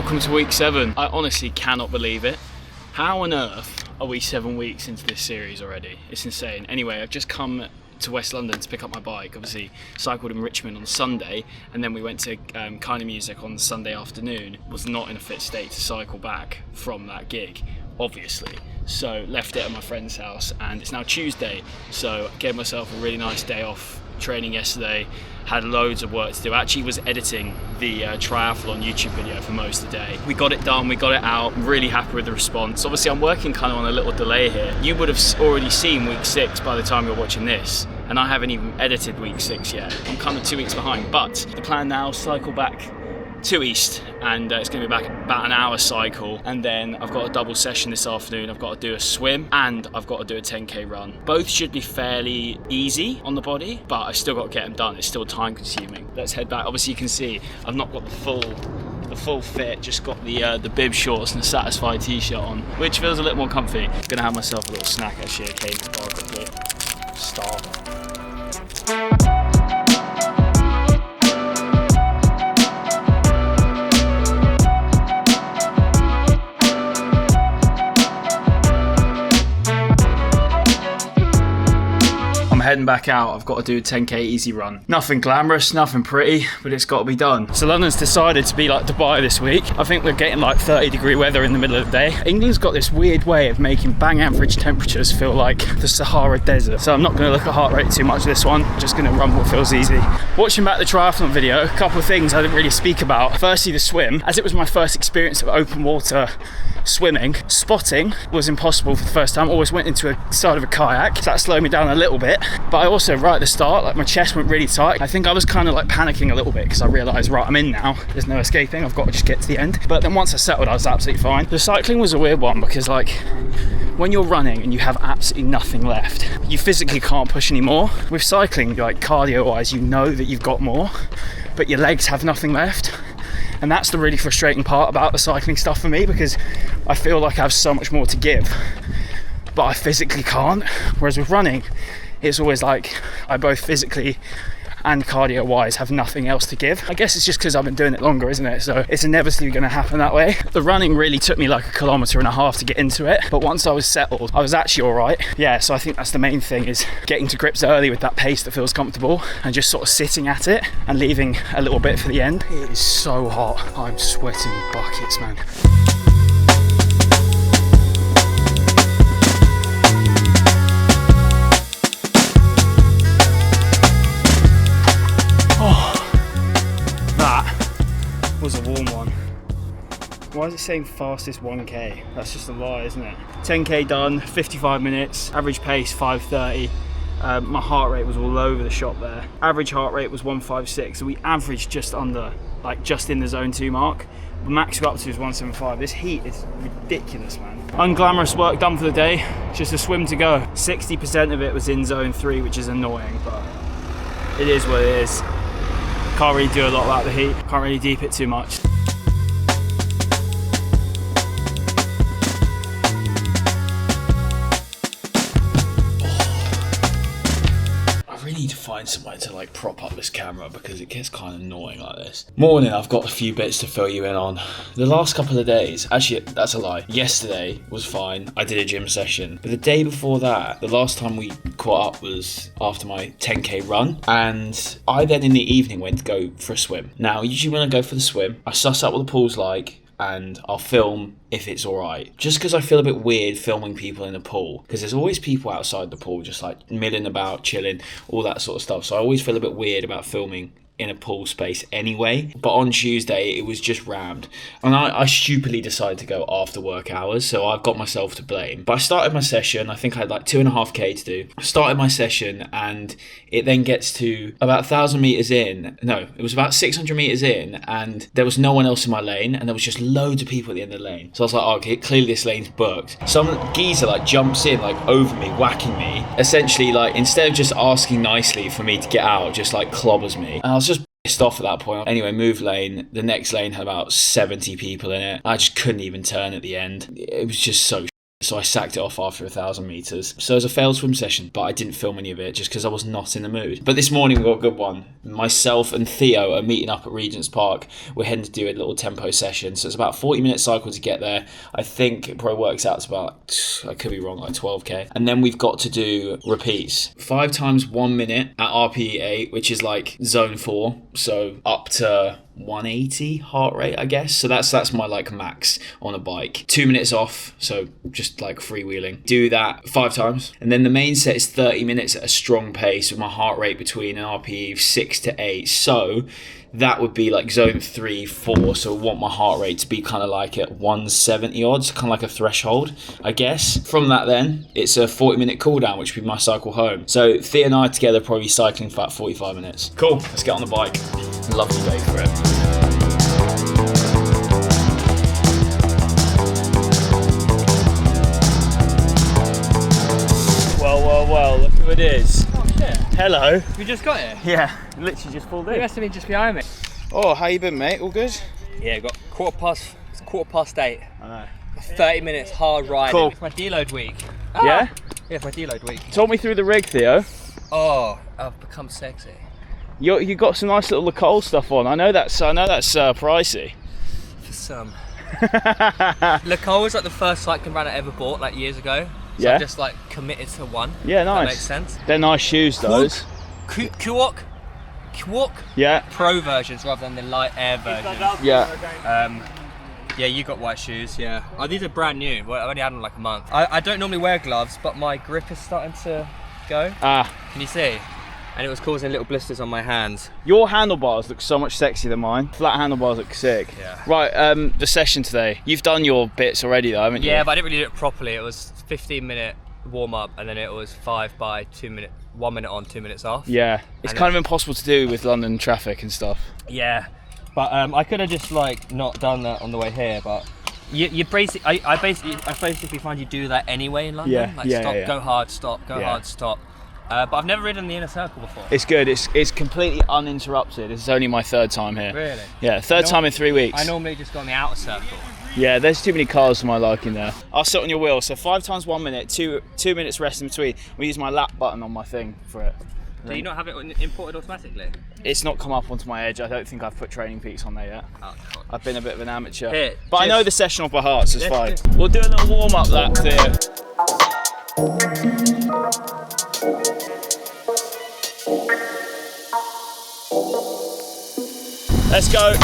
welcome to week 7. I honestly cannot believe it. How on earth are we 7 weeks into this series already? It's insane. Anyway, I've just come to West London to pick up my bike. Obviously cycled in Richmond on Sunday, and then we went to Kind of Music on Sunday afternoon. Was not in a fit state to cycle back from that gig, obviously. So left it at my friend's house, and it's now Tuesday, so I gave myself a really nice day off training yesterday. Had loads of work to do. Actually was editing the triathlon YouTube video for most of the day. We got it done, we got it out. I'm really happy with the response. Obviously I'm working kind of on a little delay here. You would have already seen week 6 by the time you're watching this, and I haven't even edited week 6 yet. I'm kind of 2 weeks behind, but the plan now, cycle back to East, and it's going to be back about an hour cycle, and then I've got a double session this afternoon. I've got to do a swim and I've got to do a 10k run. Both should be fairly easy on the body, but I've still got to get them done. It's still time consuming. Let's head back. Obviously you can see I've not got the full fit, just got the bib shorts and the Satisfied t-shirt on, which feels a little more comfy. I'm gonna have myself a little snack actually, a cake bar quickly. Starving. Heading back out. I've got to do a 10k easy run. Nothing glamorous, nothing pretty, but it's got to be done. So London's decided to be like Dubai this week. I think we're getting like 30-degree weather in the middle of the day. England's got this weird way of making bang average temperatures feel like the Sahara Desert. So I'm not going to look at heart rate too much this one. I'm just going to run what feels easy. Watching back the triathlon video, a couple of things I didn't really speak about. Firstly, the swim. As it was my first experience of open water swimming, spotting was impossible for the first time. Always went into a side of a kayak, so that slowed me down a little bit. But I also, right at the start, like my chest went really tight. I think I was kind of like panicking a little bit because I realised, right, I'm in now. There's no escaping. I've got to just get to the end. But then once I settled, I was absolutely fine. The cycling was a weird one because, like, when you're running and you have absolutely nothing left, you physically can't push anymore. With cycling, like cardio-wise, you know that you've got more, but your legs have nothing left. And that's the really frustrating part about the cycling stuff for me, because I feel like I have so much more to give, but I physically can't. Whereas with running, it's always like I both physically and cardio wise have nothing else to give. I guess it's just because I've been doing it longer, isn't it? So it's inevitably going to happen that way. The running really took me like 1.5 kilometers to get into it, but once I was settled, I was actually all right. Yeah, so I think that's the main thing, is getting to grips early with that pace that feels comfortable and just sort of sitting at it and leaving a little bit for the end. It is so hot. I'm sweating buckets, man. Was a warm one. Why is it saying fastest 1k? That's just a lie, isn't it? 10k done, 55 minutes, average pace 5:30. My heart rate was all over the shop there. Average heart rate was 156, so we averaged just under, like just in the zone 2 mark. The max we got up to is 175. This heat is ridiculous, man. Unglamorous work done for the day, just a swim to go. 60% of it was in zone 3, which is annoying, but it is what it is. Can't really do a lot about the heat, can't really deep it too much. I really need to find somewhere to like prop up this camera because it gets kind of annoying like this. Morning, I've got a few bits to fill you in on. The last couple of days, actually that's a lie. Yesterday was fine, I did a gym session. But the day before that, the last time we caught up was after my 10k run, and I then in the evening went to go for a swim. Now usually when I go for the swim, I suss out what the pool's like and I'll film if it's alright. Just because I feel a bit weird filming people in a pool, because there's always people outside the pool just like milling about, chilling, all that sort of stuff. So I always feel a bit weird about filming in a pool space anyway. But on Tuesday it was just rammed, and I stupidly decided to go after work hours, so I've got myself to blame. But I started my session, I think I had like 2.5k to do. I started my session and it then gets to about 1,000 meters in, no, it was about 600 meters in, and there was no one else in my lane, and there was just loads of people at the end of the lane. So I was like, oh, okay, clearly this lane's booked. Some geezer like jumps in like over me, whacking me, essentially like instead of just asking nicely for me to get out, just like clobbers me. And I was just pissed off at that point. Anyway, moved lane. The next lane had about 70 people in it. I just couldn't even turn at the end. It was just so So I sacked it off after 1,000 metres. So it was a failed swim session, but I didn't film any of it just because I was not in the mood. But this morning we got a good one. Myself and Theo are meeting up at Regent's Park. We're heading to do a little tempo session. So it's about a 40-minute cycle to get there. I think it probably works out to about, I could be wrong, like 12k. And then we've got to do repeats. 5 times 1 minute at RPE 8, which is like zone 4. So up to 180 heart rate, I guess. So that's my like max on a bike. 2 minutes off, so just like freewheeling. Do that 5 times. And then the main set is 30 minutes at a strong pace with my heart rate between an RPE of 6 to 8. So that would be like zone 3, 4. So I want my heart rate to be kind of like at 170 odds, kind of like a threshold, I guess. From that then, it's a 40-minute cool down, which would be my cycle home. So Thea and I together probably cycling for about 45 minutes. Cool, let's get on the bike. Lovely day for it. Well, look who it is. Oh shit. Hello. You just got here? Yeah, literally just pulled in. You must have been just behind me. Oh, how you been, mate? All good? Yeah, got quarter past 8. I know. 30 minutes hard riding. Cool. It's my deload week. Yeah? Yeah, it's my deload week. Talk me through the rig, Theo. Oh, I've become sexy. You got some nice little Lacole stuff on. I know that's pricey. For some. Lacole was like the first cycling brand I ever bought, like years ago. So Yeah. I just like committed to one. Yeah, nice. That makes sense. They're nice shoes, those. Kuok Yeah. Pro versions rather than the light air version. Yeah. Yeah, you got white shoes, yeah. Oh, these are brand new. Well, I only had them like a month. I don't normally wear gloves, but my grip is starting to go. Ah. Can you see? And it was causing little blisters on my hands. Your handlebars look so much sexier than mine. Flat handlebars look sick. Yeah. Right, the session today. You've done your bits already though, haven't you? Yeah, but I didn't really do it properly. It was 15-minute warm up and then it was 5 by 2 minute, 1 minute on, 2 minutes off. Yeah. It's And kind of impossible to do with London traffic and stuff. Yeah. But I could have just like not done that on the way here, but you basically, I basically find you do that anyway in London. Yeah, Like yeah, stop, yeah. go hard, stop, go Yeah. hard, stop. But I've never ridden the inner circle before. It's good. It's completely uninterrupted. It's only my 3rd time here. Really? Yeah, third time in 3 weeks. I normally just go on the outer circle. Yeah, there's too many cars for my liking there. I'll sit on your wheel. So 5 times 1 minute, 2 minutes rest in between. We use my lap button on my thing for it. Do you not have it imported automatically? It's not come up onto my edge. I don't think I've put Training Peaks on there yet. Oh, God. I've been a bit of an amateur. Here, but I cheers. know the session off by heart, so it's fine. Let's We'll do a little warm-up lap there. Let's go.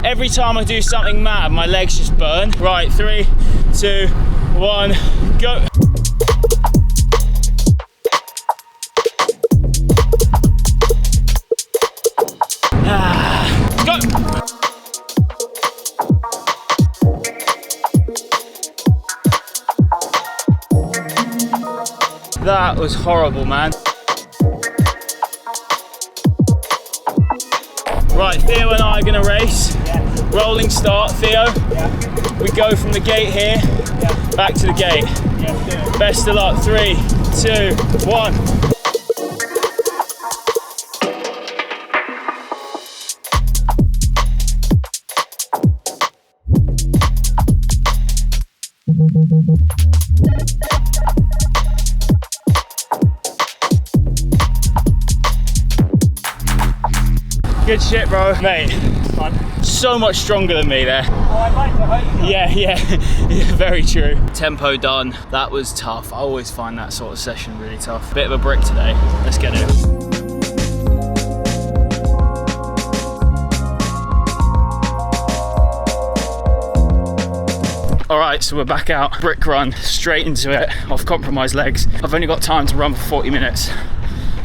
Every time I do something mad, my legs just burn. Right, 3, 2, 1, go. Go. That was horrible, man. Right, Theo and I are going to race. Yeah. Rolling start, Theo. Yeah. We go from the gate here, back to the gate. Yeah, best of luck. 3, 2, 1. Good shit, bro. Mate, so much stronger than me there. Oh, I'd like to hurt you. Yeah, very true. Tempo done. That was tough. I always find that sort of session really tough. Bit of a brick today. Let's get it. Alright, so we're back out. Brick run, straight into it, off compromised legs. I've only got time to run for 40 minutes.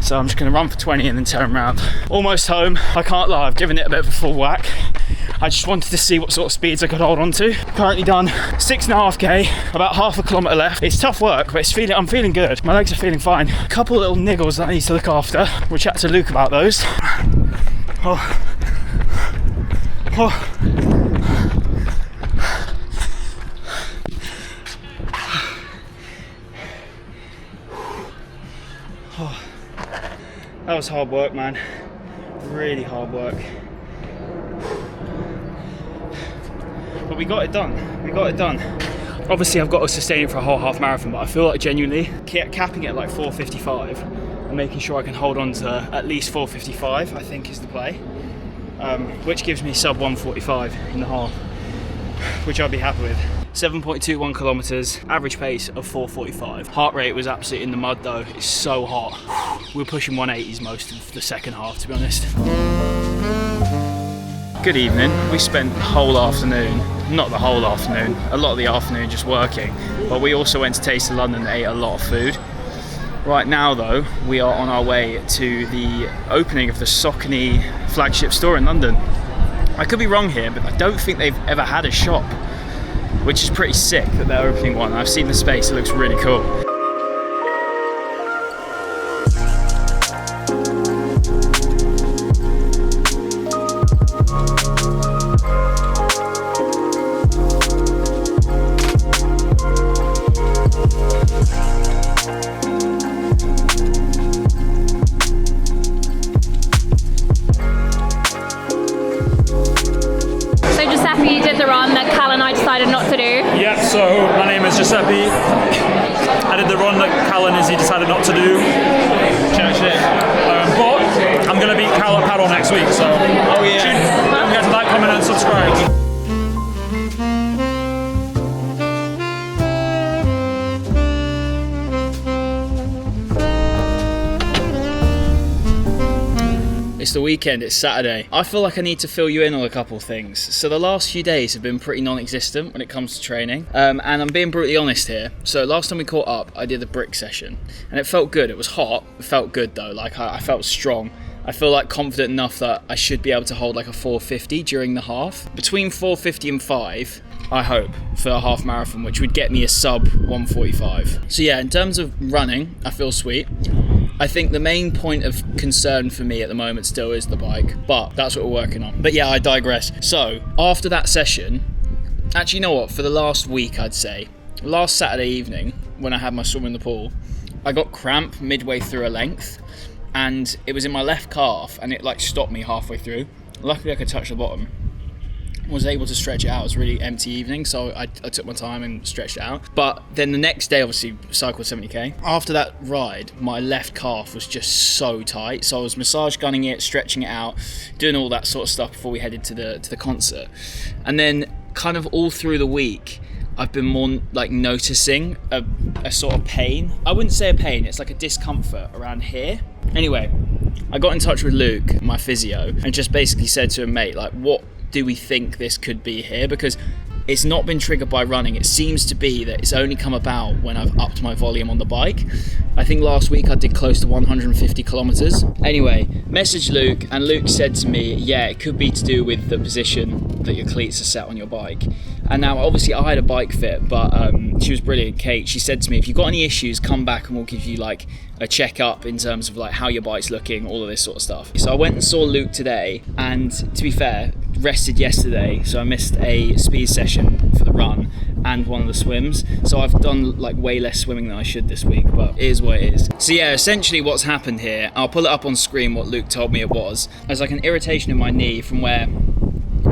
So I'm just going to run for 20 and then turn around. Almost home. I can't lie, I've given it a bit of a full whack. I just wanted to see what sort of speeds I could hold on to. Currently done 6.5k, about half a kilometre left. It's tough work, but I'm feeling good. My legs are feeling fine. A couple little niggles that I need to look after. We'll chat to Luke about those. Oh. That was hard work, man. Really hard work. But we got it done. We got it done. Obviously, I've got to sustain it for a whole half marathon, but I feel like genuinely capping it at like 4:55 and making sure I can hold on to at least 4:55, I think is the play. Which gives me sub 1:45 in the half, which I'll be happy with. 7.21 kilometers, average pace of 4:45. Heart rate was absolutely in the mud though. It's so hot. We were pushing 180s most of the second half, to be honest. Good evening. We spent the whole afternoon, not the whole afternoon, a lot of the afternoon just working, but we also went to Taste of London and ate a lot of food. Right now though, we are on our way to the opening of the Saucony flagship store in London. I could be wrong here, but I don't think they've ever had a shop, which is pretty sick that they're opening one. I've seen the space, it looks really cool. Yeah, so my name is Giuseppe. I did the run that Calum decided not to do. But I'm going to beat Cal at paddle next week, so don't forget to like, comment and subscribe. It's the weekend, it's Saturday. I feel like I need to fill you in on a couple things. So the last few days have been pretty non-existent when it comes to training. And I'm being brutally honest here. So last time we caught up, I did the brick session. And it felt good. It was hot. It felt good though. Like I felt strong. I feel like confident enough that I should be able to hold like a 4:50 during the half. Between 4:50 and 5, I hope, for a half marathon, which would get me a sub 1:45. So yeah, in terms of running, I feel sweet. I think the main point of concern for me at the moment still is the bike, but that's what we're working on. But yeah, I digress. So after that session, actually, you know what? For the last week, I'd say, last Saturday evening, when I had my swim in the pool, I got cramp midway through a length, and it was in my left calf, and it like stopped me halfway through. Luckily, I could touch the bottom. Was able to stretch it out. It was a really empty evening, so I took my time and stretched it out. But then the next day, obviously, cycled 70k. After that ride, my left calf was just so tight, so I was massage gunning it, stretching it out, doing all that sort of stuff before we headed to the concert. And then kind of all through the week, I've been more like noticing a sort of pain. I wouldn't say a pain, it's like a discomfort around here. Anyway, I got in touch with Luke, my physio, and just basically said to him, mate, like, what do we think this could be here? Because it's not been triggered by running. It seems to be that it's only come about when I've upped my volume on the bike. I think last week I did close to 150 kilometers. Anyway, messaged Luke, and Luke said to me, yeah, it could be to do with the position that your cleats are set on your bike. And now obviously I had a bike fit, but she was brilliant, Kate. She said to me, if you've got any issues, come back and we'll give you like a checkup in terms of like how your bike's looking, all of this sort of stuff. So I went and saw Luke today, and to be fair, rested yesterday, so I missed a speed session for the run and one of the swims. So I've done like way less swimming than I should this week, but it is what it is. So yeah, essentially what's happened here, I'll pull it up on screen what Luke told me it was. There's like an irritation in my knee from where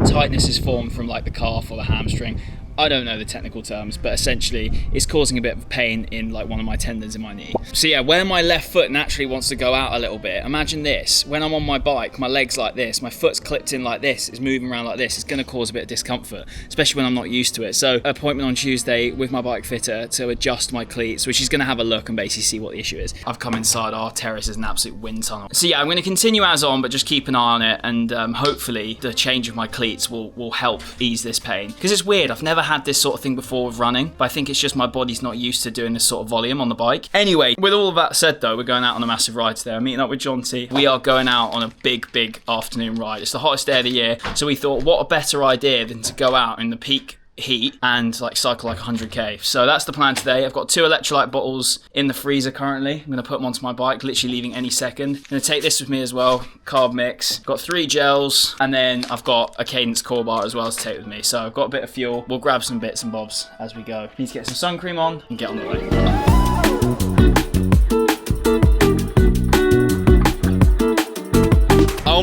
tightness is formed from like the calf or the hamstring. I don't know the technical terms, but essentially it's causing a bit of pain in like one of my tendons in my knee. So yeah, where my left foot naturally wants to go out a little bit, imagine this, when I'm on my bike, my leg's like this, my foot's clipped in like this, it's moving around like this, it's gonna cause a bit of discomfort, especially when I'm not used to it. So appointment on Tuesday with my bike fitter to adjust my cleats, which is gonna have a look and basically see what the issue is. I've come inside, our terrace is an absolute wind tunnel. So yeah, I'm gonna continue as on, but just keep an eye on it, and hopefully the change of my cleats will help ease this pain. Because it's weird, I've never had this sort of thing before with running, but I think it's just my body's not used to doing this sort of volume on the bike. Anyway, with all of that said though, we're going out on a massive ride today. I'm meeting up with John T. We are going out on a big afternoon ride. It's the hottest day of the year, so we thought what a better idea than to go out in the peak heat and like cycle like 100k. So that's the plan today. I've got 2 electrolyte bottles in the freezer currently. I'm going to put them onto my bike, literally leaving any second. I'm going to take this with me as well, carb mix. Got 3 gels, and then I've got a Cadence core bar as well to take with me. So I've got a bit of fuel. We'll grab some bits and bobs as we go. Need to get some sun cream on and get on the way.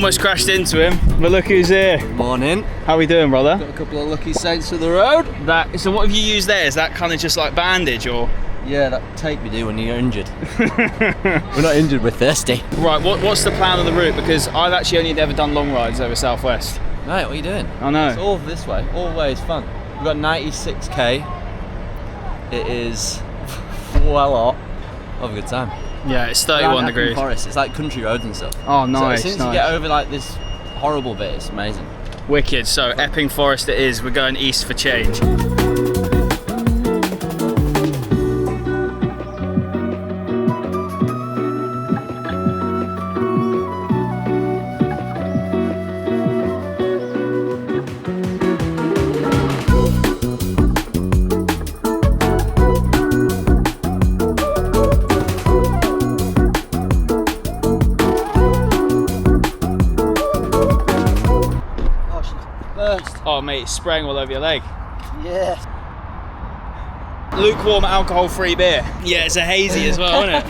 Almost crashed into him, but look who's here. Morning. How we doing, brother? Got a couple of lucky saints for the road. So what have you used there? Is that kind of just like bandage or? Yeah, that tape you do when you're injured. We're not injured, we're thirsty. Right, what's the plan of the route? Because I've actually only ever done long rides over Southwest. Mate, what are you doing? I know. It's all this way, always fun. We've got 96k. It is well lot of a good time. Yeah, it's 31 Around degrees. Epping Forest, it's like country roads and stuff. Oh, nice, So as soon as nice. you get over like this horrible bit, it's amazing. Wicked. So Epping Forest it is. We're going east for change. Oh mate, it's spraying all over your leg. Yeah. Lukewarm alcohol-free beer. Yeah, it's a hazy as well, isn't it?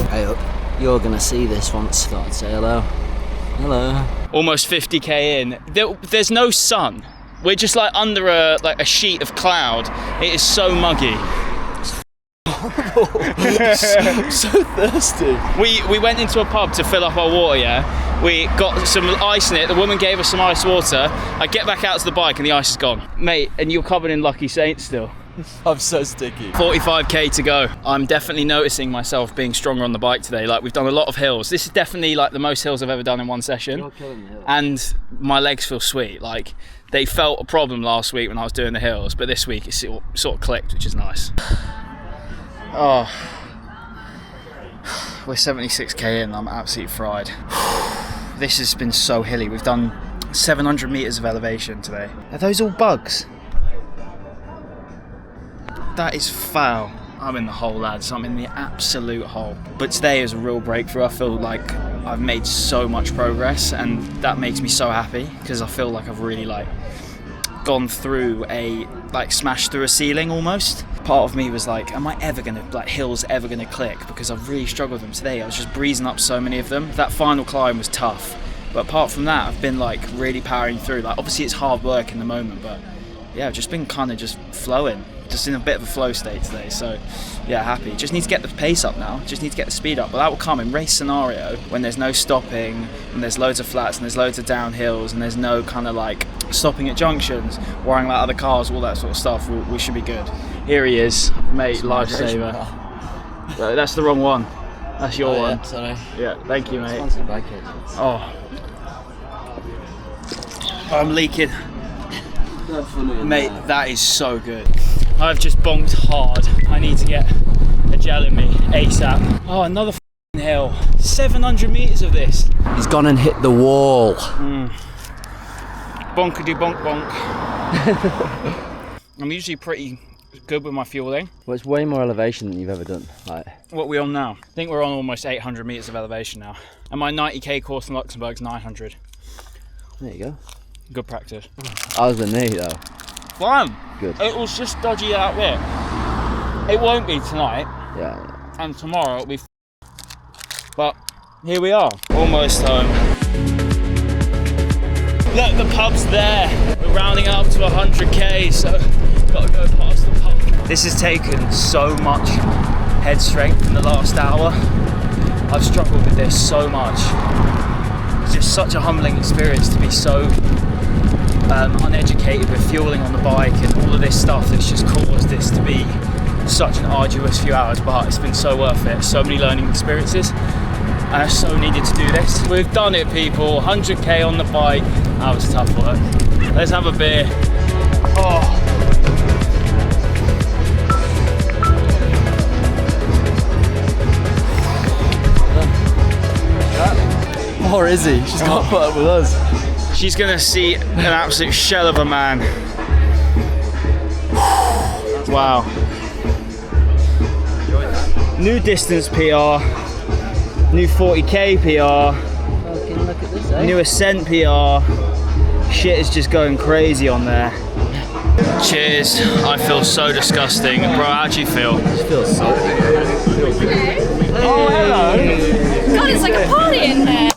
Hey, you're gonna see this once. Thought I'd say hello. Hello. Almost 50k in. There's no sun. We're just like under a sheet of cloud. It is so muggy. So thirsty. We went into a pub to fill up our water, yeah? We got some ice in it, the woman gave us some ice water. I get back out to the bike and the ice is gone. Mate, and you're covered in Lucky Saints still. I'm so sticky. 45k to go. I'm definitely noticing myself being stronger on the bike today. Like, we've done a lot of hills. This is definitely like the most hills I've ever done in one session. You're killing the hill. And my legs feel sweet. Like, they felt a problem last week when I was doing the hills, but this week it's sort of clicked, which is nice. Oh, we're 76k in, I'm absolutely fried. This has been so hilly. We've done 700 meters of elevation today. Are those all bugs? That is foul. I'm in the hole, lads. I'm in the absolute hole. But today is a real breakthrough. I feel like I've made so much progress, and that makes me so happy because I feel like I've really gone through smashed through a ceiling almost. Part of me was like, am I ever gonna, hills ever gonna click? Because I've really struggled with them today. I was just breezing up so many of them. That final climb was tough. But apart from that, I've been really powering through. Obviously it's hard work in the moment, but yeah, I've just been kind of just flowing. Just in a bit of a flow state today, so yeah, happy. Just need to get the pace up now, just need to get the speed up, but that will come in race scenario when there's no stopping, and there's loads of flats, and there's loads of downhills, and there's no kind of stopping at junctions, worrying about other cars, all that sort of stuff. We should be good. Here he is, mate, lifesaver. That's the wrong one. That's your one. Yeah, sorry. Yeah, thank you, mate. Sponsored by kids. Oh, I'm leaking. Mate, that is so good. I've just bonked hard. I need to get a gel in me ASAP. Oh, another hill. 700 meters of this. He's gone and hit the wall. Bonkity bonk bonk. I'm usually pretty good with my fueling. Well, it's way more elevation than you've ever done. What are we on now? I think we're on almost 800 meters of elevation now. And my 90k course in Luxembourg's 900. There you go. Good practice. I was the knee though. Fun. Good. It was just dodgy out there. It won't be tonight. Yeah. And tomorrow it'll be but here we are, almost home. Look, the pub's there. We're rounding up to 100k, so gotta go past the pub. This has taken so much head strength in the last hour. I've struggled with this so much. It's just such a humbling experience to be so uneducated with fueling on the bike and all of this stuff that's just caused this to be such an arduous few hours, but it's been so worth it. So many learning experiences, and I so needed to do this. We've done it, people. 100k on the bike. That was tough work. Let's have a beer. Oh. Or is he? She's got to put up with us. She's gonna see an absolute shell of a man. Wow. New distance PR, new 40k PR, Fucking look at this, eh? new ascent PR. Shit is just going crazy on there. Cheers. I feel so disgusting. Bro, how do you feel? It feels so Oh, hello. God, it's like a party in here.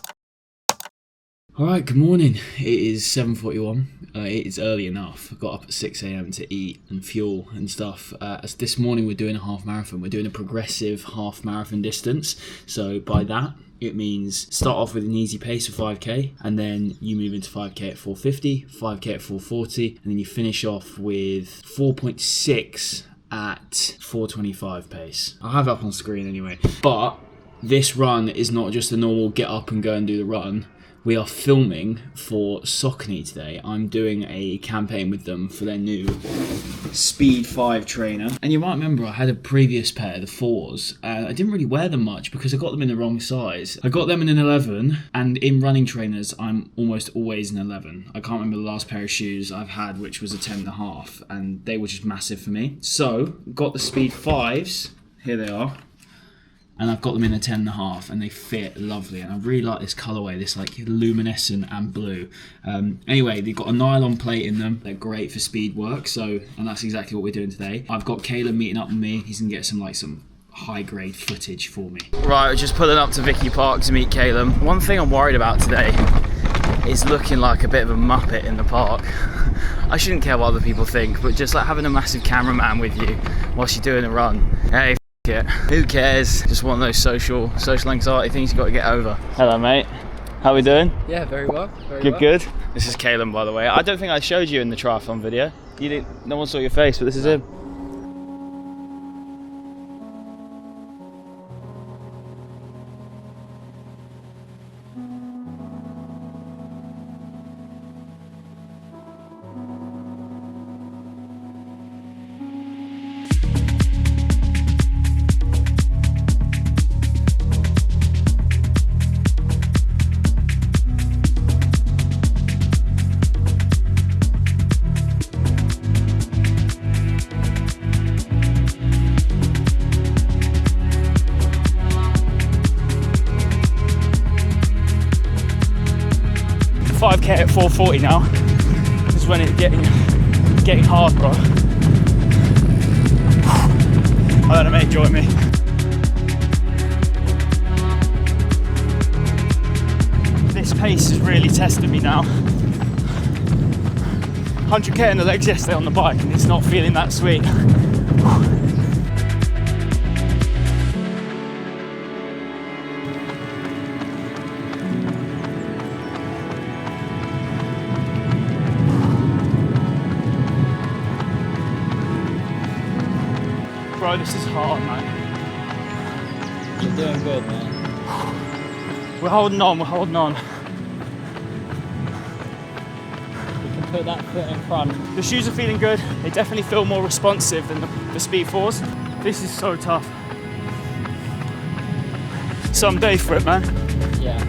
Alright, good morning. It is 7:41. It is early enough. I got up at 6 a.m. to eat and fuel and stuff. As this morning we're doing a half marathon. We're doing a progressive half marathon distance. So by that, it means start off with an easy pace of 5k, and then you move into 5k at 450, 5k at 440, and then you finish off with 4.6 at 425 pace. I'll have it up on screen anyway. But this run is not just a normal get up and go and do the run. We are filming for Saucony today. I'm doing a campaign with them for their new Speed 5 trainer. And you might remember I had a previous pair, the 4s, and I didn't really wear them much because I got them in the wrong size. I got them in an 11, and in running trainers, I'm almost always an 11. I can't remember the last pair of shoes I've had, which was a 10.5, and they were just massive for me. So, got the Speed 5s, here they are. And I've got them in a 10.5, and they fit lovely. And I really like this colourway, this like luminescent and blue. Anyway, they've got a nylon plate in them. They're great for speed work. And that's exactly what we're doing today. I've got Calum meeting up with me. He's gonna get some high grade footage for me. Right, we're just pulling up to Vicky Park to meet Calum. One thing I'm worried about today is looking like a bit of a muppet in the park. I shouldn't care what other people think, but just like having a massive cameraman with you whilst you're doing a run. Hey, it. Who cares? Just one of those social anxiety things you got to get over. Hello, mate. How we doing? Yeah, very well. Good. This is Calum, by the way. I don't think I showed you in the triathlon video. No one saw your face, but this is him. The 5k at 440 now is when it's getting hard, bro. I don't know, mate, join me. This pace is really testing me now. 100k in the legs yesterday on the bike, and it's not feeling that sweet. Bro, this is hard, man. You're doing good, man. We're holding on. You can put that foot in front. The shoes are feeling good. They definitely feel more responsive than the Speed 4s. This is so tough. Someday for it, man. Yeah.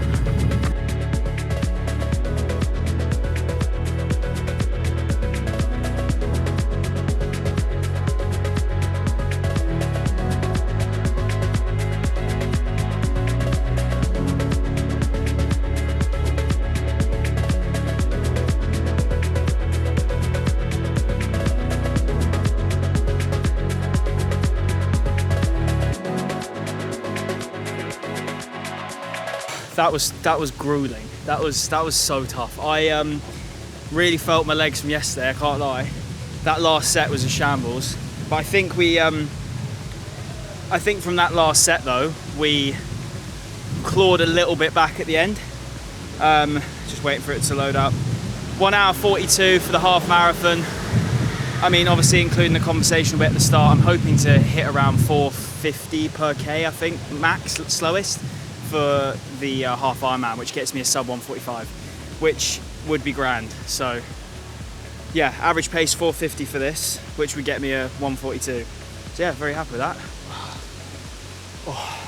That was grueling. That was so tough. I really felt my legs from yesterday, I can't lie. That last set was a shambles. But I think from that last set though, we clawed a little bit back at the end. Just waiting for it to load up. 1 hour 42 for the half marathon. I mean, obviously including the conversational bit at the start, I'm hoping to hit around 450 per K, I think, max, slowest, for the half Ironman, which gets me a sub 145, which would be grand. So yeah, average pace 450 for this, which would get me a 142. So yeah, very happy with that. Oh.